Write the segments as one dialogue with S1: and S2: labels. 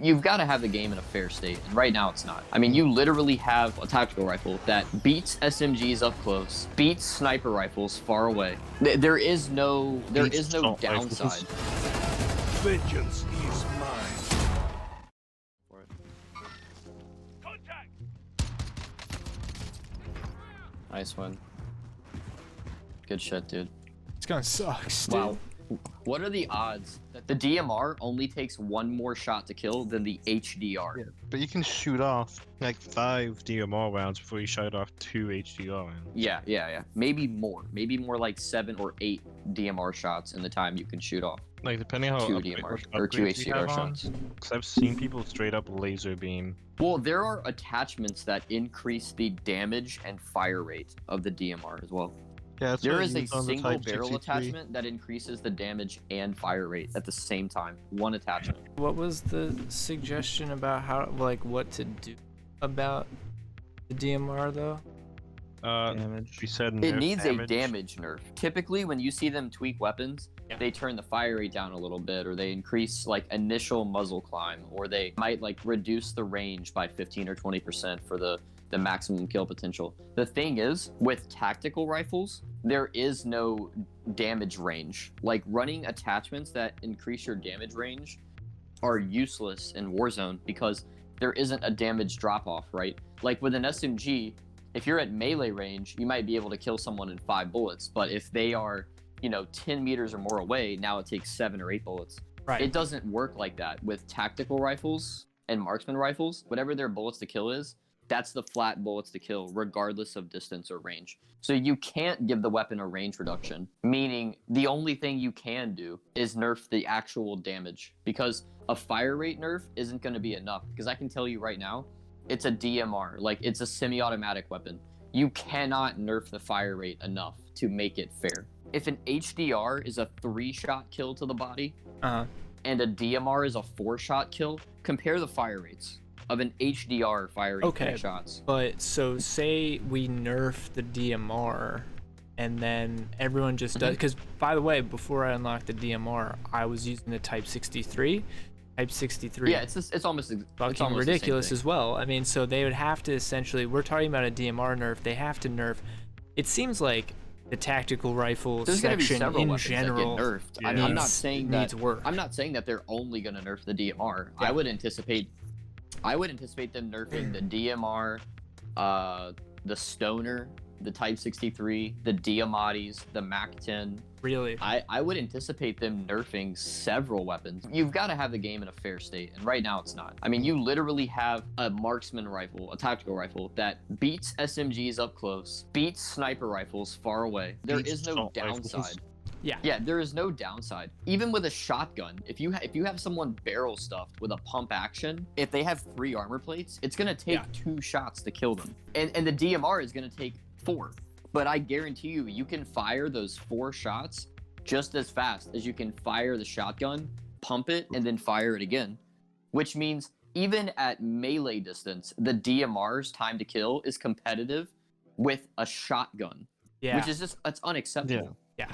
S1: You've got to have the game in a fair state, and right now it's not. I mean, you literally have a tactical rifle that beats SMGs up close, beats sniper rifles far away. There is no downside.
S2: Vengeance is mine.
S1: Contact. Nice one. Good shit, dude.
S3: It's gonna suck, dude.
S1: Wow. What are the odds that the DMR only takes one more shot to kill than the HDR?
S4: Yeah, but you can shoot off like 5 DMR rounds before you shoot off 2 HDR rounds.
S1: Yeah. Maybe more like 7 or 8 DMR shots in the time you can shoot off.
S4: Like depending how
S1: 2 DMR or 2 HDR shots.
S4: Because I've seen people straight up laser beam.
S1: Well, there are attachments that increase the damage and fire rate of the DMR as well.
S4: Yeah,
S1: there is a single barrel attachment that increases the damage and fire rate at the same time. One attachment.
S3: What was the suggestion about how, like, what to do about the DMR though?
S4: Damage. We said
S1: it needs
S4: damage.
S1: a damage nerf. Typically, when you see them tweak weapons, they turn the fire rate down a little bit, or they increase like initial muzzle climb, or they might like reduce the range by 15 or 20% for the maximum kill potential. The thing is, with tactical rifles, there is no damage range. Like, running attachments that increase your damage range are useless in Warzone because there isn't a damage drop-off, right? Like with an SMG, if you're at melee range, you might be able to kill someone in 5 bullets, but if they are, 10 meters or more away, now it takes 7 or 8 bullets.
S3: Right.
S1: It doesn't work like that with tactical rifles and marksman rifles. Whatever their bullets to kill is, that's the flat bullets to kill, regardless of distance or range. So you can't give the weapon a range reduction, meaning the only thing you can do is nerf the actual damage, because a fire rate nerf isn't going to be enough. Because I can tell you right now, it's a DMR, like it's a semi-automatic weapon. You cannot nerf the fire rate enough to make it fair. If an HDR is a 3-shot kill to the body, and a DMR is a 4-shot kill, compare the fire rates of an HDR firing 3 shots.
S3: But so say we nerf the DMR and then everyone just does, because by the way, before I unlocked the DMR, I was using the Type 63. Type 63.
S1: Yeah, it's almost
S3: fucking ridiculous as well. I mean, so they would have to essentially, we're talking about a DMR nerf, they have to nerf. It seems like the tactical rifle section in general
S1: nerfed. I'm not saying that
S3: needs work.
S1: I'm not saying that they're only going to nerf the DMR. Yeah. I would anticipate them nerfing the DMR, the Stoner, the Type 63, the Diamatis, the MAC-10.
S3: Really?
S1: I would anticipate them nerfing several weapons. You've got to have the game in a fair state, and right now it's not. I mean, you literally have a marksman rifle, a tactical rifle, that beats SMGs up close, beats sniper rifles far away. There is no downside. Yeah, there is no downside. Even with a shotgun, if you have someone barrel stuffed with a pump action, if they have 3 armor plates, it's gonna take 2 shots to kill them. And the DMR is gonna take 4. But I guarantee you can fire those 4 shots just as fast as you can fire the shotgun, pump it, and then fire it again. Which means even at melee distance, the DMR's time to kill is competitive with a shotgun.
S3: Yeah.
S1: Which is just, that's unacceptable.
S3: Yeah.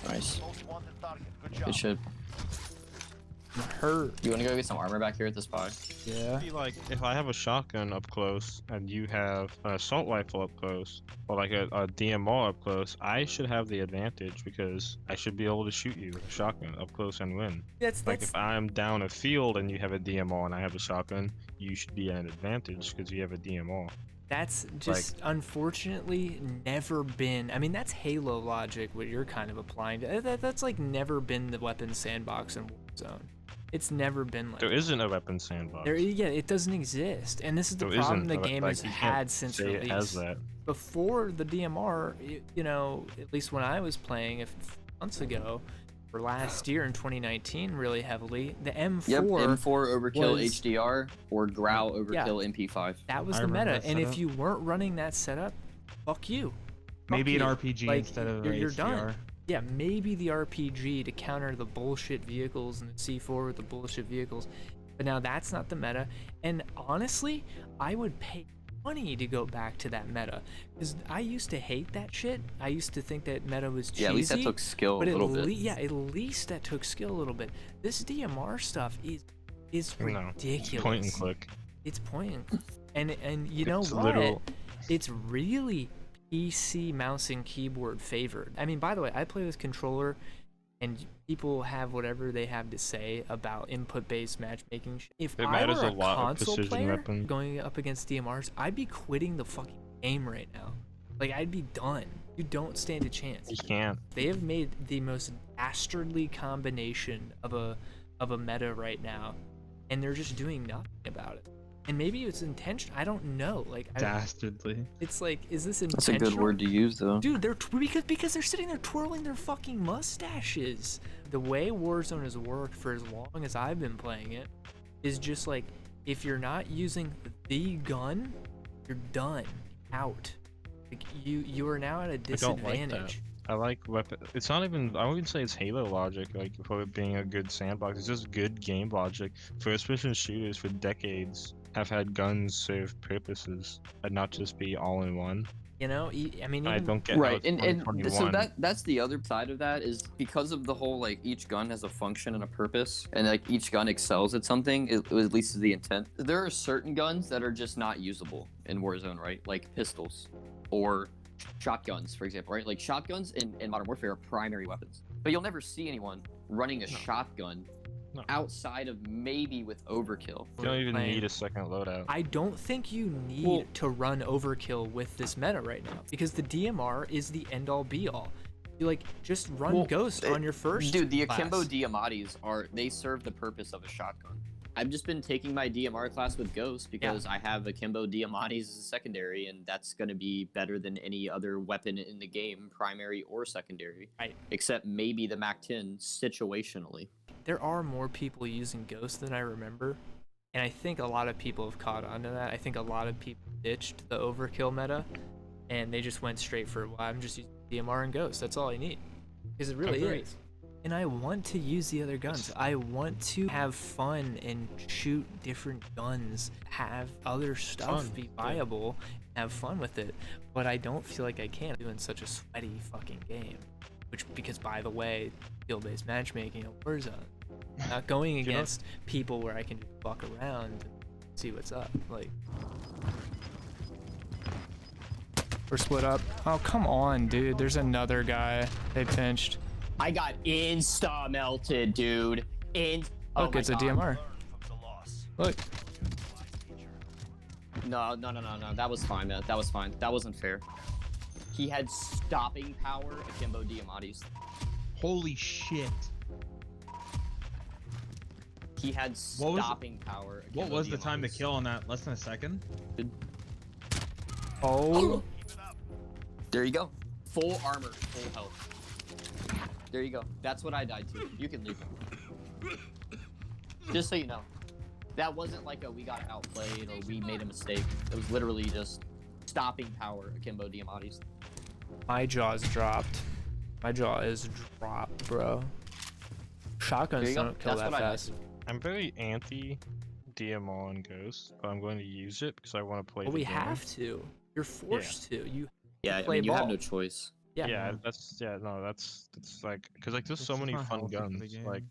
S1: Nice. Good shit.
S3: Hurt.
S1: You want to go get some armor back here at the spot?
S3: Yeah.
S4: Like, if I have a shotgun up close and you have an assault rifle up close, or like a DMR up close, I should have the advantage because I should be able to shoot you with a shotgun up close and win. Like, if I'm down a field and you have a DMR and I have a shotgun, you should be at an advantage because you have a DMR.
S3: That's just unfortunately never been. I mean, that's Halo logic, what you're kind of applying. That's like never been the weapon sandbox in Warzone. It's never been like
S4: there isn't a weapon sandbox.
S3: Yeah, it doesnn't exist, and this is the problem the game has had since release.
S4: It has that.
S3: Before the DMR, at least when I was playing a few months ago, or last year in 2019, really heavily, the M4.
S1: Yep, M4 overkill HDR or Growl overkill MP5.
S3: That was the meta, and if you weren't running that setup, fuck you.
S5: Maybe an RPG instead of
S3: you're
S5: HDR.
S3: Done. Yeah, maybe the RPG to counter the bullshit vehicles and the C4 with the bullshit vehicles. But now that's not the meta. And honestly, I would pay funny to go back to that meta, because I used to hate that shit. I used to think that meta was cheesy.
S1: Yeah, at least that took skill a little bit.
S3: Yeah, at least that took skill a little bit. This DMR stuff is ridiculous.
S4: Point and click.
S3: It's point and click. And you know
S4: It's
S3: what?
S4: literal.
S3: It's really PC mouse and keyboard favored. I mean, by the way, I play with controller, and people have whatever they have to say about input-based matchmaking. If
S4: It
S3: I
S4: matters
S3: were
S4: a lot of
S3: console
S4: precision
S3: player
S4: weapon.
S3: going up against DMRs, I'd be quitting the fucking game right now. Like, I'd be done. You don't stand a chance.
S4: You can't.
S3: They have made the most dastardly combination of a meta right now, and they're just doing nothing about it. And maybe it's intentional. I don't know. Like,
S5: Dastardly.
S3: it's like, is this intentional?
S1: That's a good word to use, though.
S3: Dude, because they're sitting there twirling their fucking mustaches. The way Warzone has worked for as long as I've been playing it is just like, if you're not using the gun, you're done. Out. Like, you are now at a
S4: don't like that.
S3: disadvantage.
S4: I like weapon. It's not even. I wouldn't say it's Halo logic. Like for it being a good sandbox, it's just good game logic. First-person shooters for decades have had guns serve purposes and not just be all-in-one.
S3: You know, I mean,
S4: I
S3: even,
S4: don't get
S1: Right,
S4: how it's
S1: and so
S4: 2021.
S1: that's the other side of that, is because of the whole, like, each gun has a function and a purpose, and like each gun excels at something, at least is the intent. There are certain guns that are just not usable in Warzone, right? Like pistols or shotguns, for example, right? Like shotguns in Modern Warfare are primary weapons, but you'll never see anyone running a shotgun outside of maybe with overkill.
S4: You don't even need a second loadout.
S3: I don't think you need to run overkill with this meta right now, because the DMR is the end-all be-all. You like just run Ghost on your first.
S1: Dude, the
S3: class.
S1: akimbo Diamatis they serve the purpose of a shotgun. I've just been taking my DMR class with Ghost because I have akimbo Diamatis as a secondary, and that's going to be better than any other weapon in the game, primary or secondary.
S3: Right.
S1: Except maybe the MAC-10 situationally.
S3: There are more people using Ghost than I remember, and I think a lot of people have caught on to that. I think a lot of people ditched the overkill meta, and they just went straight for, well, I'm just using DMR and Ghost. That's all I need, because it really is. And I want to use the other guns. I want to have fun and shoot different guns, have other stuff be viable, have fun with it. But I don't feel like I can do in such a sweaty fucking game. Because by the way, skill-based matchmaking in Warzone, not going against people where I can just fuck around and see what's up. Like, we're split up. Oh, come on, dude. There's another guy. They pinched.
S1: I got insta-melted, dude.
S3: Look, it's a DMR. Look.
S1: No. That was fine, man. That was fine. That wasn't fair. He had stopping power akimbo Diamatis.
S5: Holy shit.
S1: He had stopping power akimbo
S5: What was the time to
S1: Diamatis.
S5: kill on that? Less than a second?
S3: Oh.
S1: There you go. Full armor, full health. There you go. That's what I died to. You can leave. Just so you know. That wasn't like a we got outplayed or we made a mistake. It was literally just stopping power akimbo Diamatis.
S3: My jaw's dropped. My jaw is dropped, bro. Shotguns don't kill that fast.
S4: I'm very anti DMR and Ghost, but I'm going to use it because I want to play.
S3: Well,
S4: the
S3: we
S4: game.
S3: have to. You're forced to. You
S1: Yeah,
S3: play
S1: you have
S3: ball.
S1: no choice.
S3: Yeah.
S4: That's like because like there's
S5: It's
S4: so
S5: just
S4: many
S5: not
S4: fun
S5: healthy for the
S4: guns.
S5: game.
S4: Like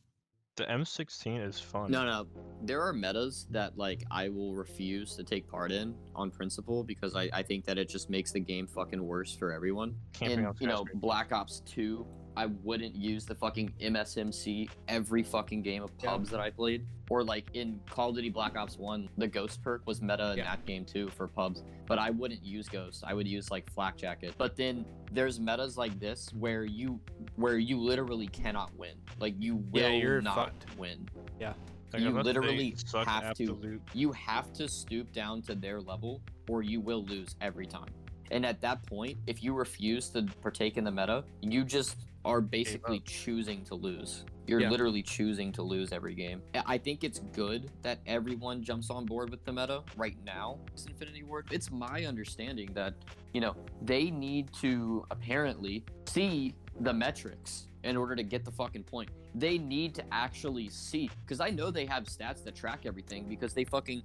S4: the M16 is fun.
S1: No. There are metas that like I will refuse to take part in on principle because I think that it just makes the game fucking worse for everyone.
S4: Camping
S1: In
S4: on skyscrapers.
S1: Black Ops 2, I wouldn't use the fucking MSMC every fucking game of pubs that I played. Or like in Call of Duty Black Ops 1, the Ghost perk was meta in that game too for pubs. But I wouldn't use Ghost. I would use like Flak Jacket. But then there's metas like this where you literally cannot win. Like you will
S3: you're
S1: not
S3: fucked.
S1: win.
S3: Yeah.
S4: Like,
S1: You
S4: unless they
S1: literally
S4: suck
S1: have to.
S4: absolute-
S1: You have to stoop down to their level or you will lose every time. And at that point, if you refuse to partake in the meta, you just are basically choosing to lose. You're literally choosing to lose every game. I think it's good that everyone jumps on board with the meta right now. It's Infinity Ward. It's my understanding that, they need to apparently see the metrics in order to get the fucking point. They need to actually see, because I know they have stats that track everything because they fucking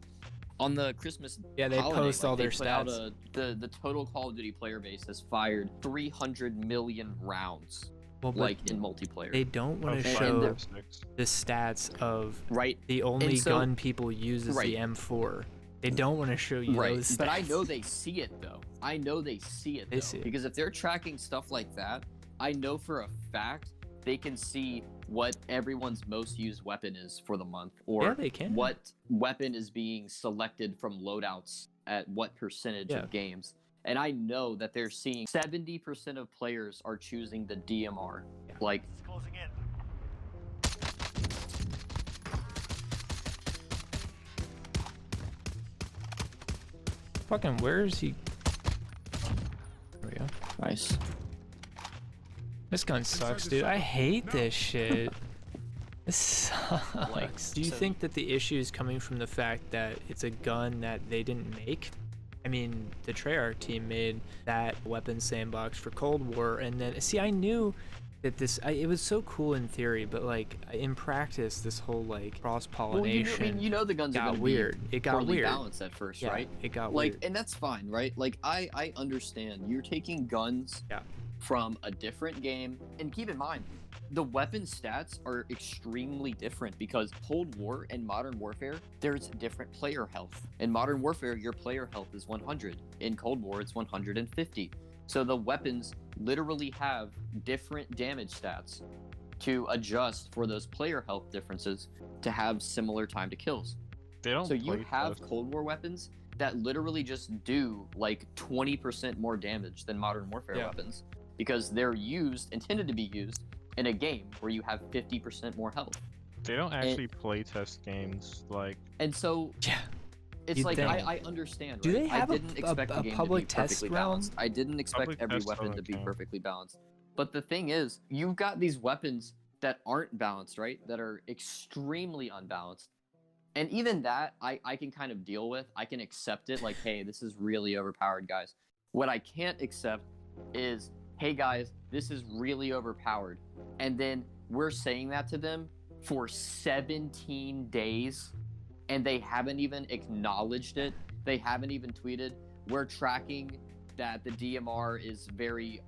S1: on the Christmas
S3: Yeah, they
S1: holiday,
S3: post all
S1: they
S3: their
S1: put out
S3: stats.
S1: the total Call of Duty player base has fired 300 million rounds,
S3: Well, but
S1: like in multiplayer.
S3: they don't want to
S1: and
S3: show
S1: they're-
S3: the stats of
S1: right,
S3: the only
S1: And so-
S3: gun people use is the
S1: Right.
S3: M4. They don't want to show you
S1: right.
S3: those stats.
S1: But I know they see it though. I know they see it.
S3: They
S1: though,
S3: see it.
S1: because if they're tracking stuff like that, I know for a fact they can see what everyone's most used weapon is for the month, or
S3: Yeah, they can.
S1: what weapon is being selected from loadouts at what percentage
S3: Yeah.
S1: of games. And I know that they're seeing 70% of players are choosing the DMR.
S3: Yeah.
S1: Like,
S2: Closing in.
S3: Fucking, where is he? There we go.
S1: nice.
S3: This gun sucks, dude. I hate this shit. This sucks. Do you
S1: so-
S3: think that the issue is coming from the fact that it's a gun that they didn't make? I mean, the Treyarch team made that weapon sandbox for Cold War, and then see, I knew that it was so cool in theory, but like in practice, this whole like cross
S1: Well,
S3: pollination
S1: you know the guns are
S3: got
S1: gonna
S3: weird.
S1: be
S3: It got
S1: poorly
S3: weird.
S1: balanced at first,
S3: Yeah,
S1: right?
S3: it got
S1: Like,
S3: weird.
S1: and that's fine, right? Like, I understand. You're taking guns
S3: Yeah.
S1: from a different game, and keep in mind, the weapon stats are extremely different because Cold War and Modern Warfare, there's different player health. In Modern Warfare, your player health is 100. In Cold War, it's 150. So the weapons literally have different damage stats to adjust for those player health differences to have similar time to kills.
S4: They don't.
S1: So you
S4: play
S1: have
S4: test.
S1: Cold War weapons that literally just do like 20% more damage than Modern Warfare
S3: Yeah.
S1: weapons because they're intended to be used in a game where you have 50% more health.
S4: They don't actually play test games like.
S1: And so
S3: Yeah.
S1: it's
S3: You'd
S1: like
S3: think.
S1: I understand.
S3: Do
S1: right?
S3: they have
S1: I didn't expect
S3: a
S1: the game
S3: public
S1: to be
S3: test
S1: perfectly
S3: realm?
S1: balanced. I didn't expect
S4: Public
S1: every
S4: test
S1: weapon to
S4: doesn't
S1: be
S4: count.
S1: perfectly balanced. But the thing is, you've got these weapons that aren't balanced, right? That are extremely unbalanced. And even that, I can kind of deal with. I can accept it like, hey, this is really overpowered, guys. What I can't accept is, hey, guys, this is really overpowered. And then we're saying that to them for 17 days, and they haven't even acknowledged it. They haven't even tweeted. We're tracking that the DMR is very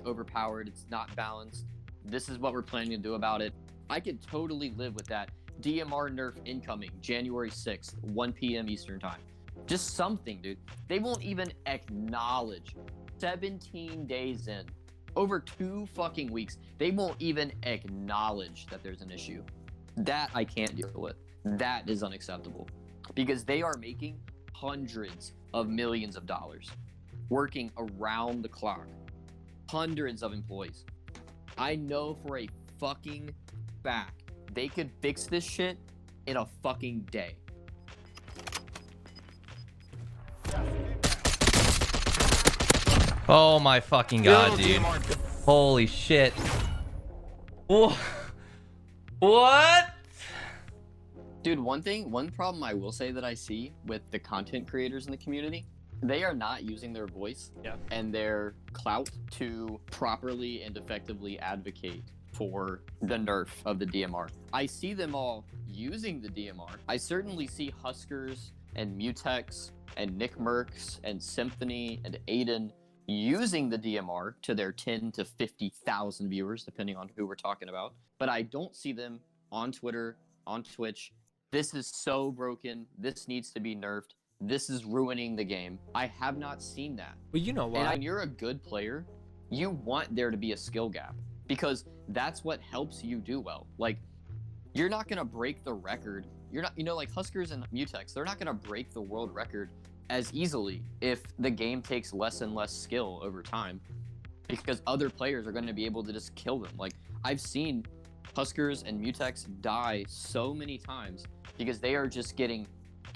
S1: overpowered. It's not balanced. This is what we're planning to do about it. I could totally live with that. DMR nerf incoming January 6th, 1 p.m. Eastern time. Just something, dude. They won't even acknowledge. 17 days in, over 2 fucking weeks, they won't even acknowledge that there's an issue. That I can't deal with. That is unacceptable because they are making hundreds of millions of dollars working around the clock. Hundreds of employees. I know for a fucking fact they could fix this shit in a fucking day.
S6: Oh my fucking god, dude. Holy shit. Wha- What?
S1: Dude, one problem I will say that I see with the content creators in the community, they are not using their voice and their clout to properly and effectively advocate for the nerf of the DMR. I see them all using the DMR. I certainly see Huskers and Mutex and Nick Mercs and Symphony and Aiden using the DMR to their 10 to 50,000 viewers, depending on who we're talking about. But I don't see them on Twitter, on Twitch. This is so broken. This needs to be nerfed. This is ruining the game. I have not seen that.
S3: Well, you know
S1: And
S3: why?
S1: when you're a good player, you want there to be a skill gap because that's what helps you do well. Like, you're not going to break the record. You're not, like Huskers and Mutex, they're not going to break the world record as easily if the game takes less and less skill over time because other players are going to be able to just kill them. Like, I've seen Huskers and Mutex die so many times because they are just getting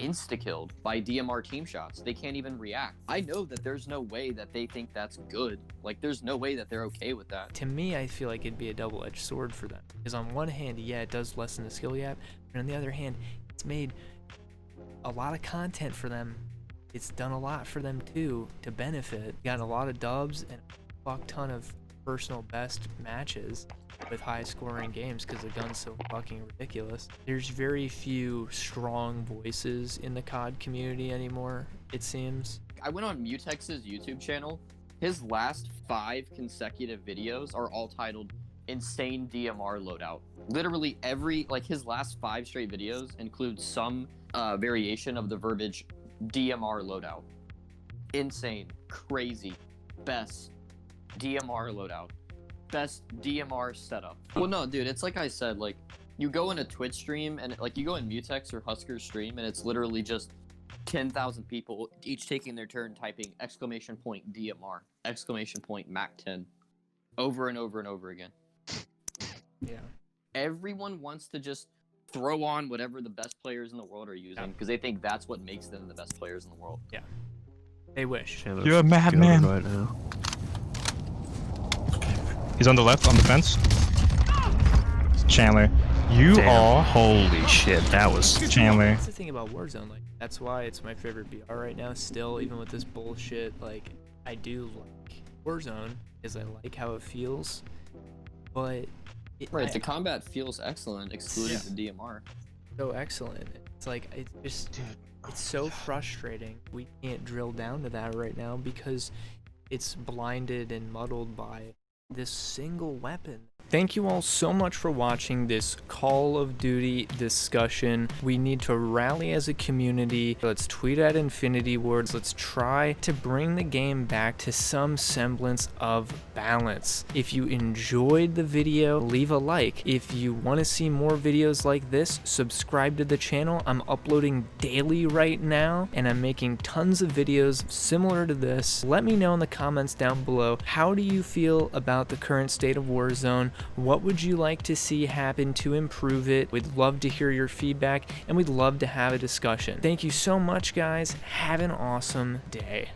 S1: insta-killed by DMR team shots. They can't even react. I know that there's no way that they think that's good. Like, there's no way that they're okay with that.
S3: To me, I feel like it'd be a double-edged sword for them. Because on one hand, yeah, it does lessen the skill gap, but on the other hand, it's made a lot of content for them. It's done a lot for them too to benefit. Gotten a lot of dubs and a fuck ton of personal best matches with high scoring games because the gun's so fucking ridiculous. There's very few strong voices in the COD community anymore, it seems.
S1: I went on Mutex's YouTube channel. His last 5 consecutive videos are all titled Insane DMR Loadout. Literally his last 5 straight videos include some variation of the verbiage DMR Loadout. Insane, crazy, best DMR loadout, best DMR setup. Well, no, dude, it's like I said, like, you go in a Twitch stream and like you go in Mutex or Husker's stream and it's literally just 10,000 people each taking their turn typing exclamation point DMR, exclamation point Mac 10 over and over and over again.
S3: Yeah.
S1: Everyone wants to just throw on whatever the best players in the world are using because they think that's what makes them the best players in the world.
S3: Yeah. They wish.
S4: You're a madman.
S7: Right now.
S4: He's on the left, on the fence. Chandler, you are
S7: Holy shit, that was
S4: Chandler.
S3: That's the thing about Warzone. Like, that's why it's my favorite BR right now. Still, even with this bullshit, like, I do like Warzone because I like how it feels. But
S1: The combat feels excellent, excluding the DMR.
S3: So excellent. It's like it's just it's so frustrating. We can't drill down to that right now because it's blinded and muddled by this single weapon. Thank you all so much for watching this Call of Duty discussion. We need to rally as a community. Let's tweet at Infinity Wards. Let's try to bring the game back to some semblance of balance. If you enjoyed the video, leave a like. If you want to see more videos like this, subscribe to the channel. I'm uploading daily right now, and I'm making tons of videos similar to this. Let me know in the comments down below, how do you feel about the current state of Warzone? What would you like to see happen to improve it? We'd love to hear your feedback, and we'd love to have a discussion. Thank you so much, guys. Have an awesome day.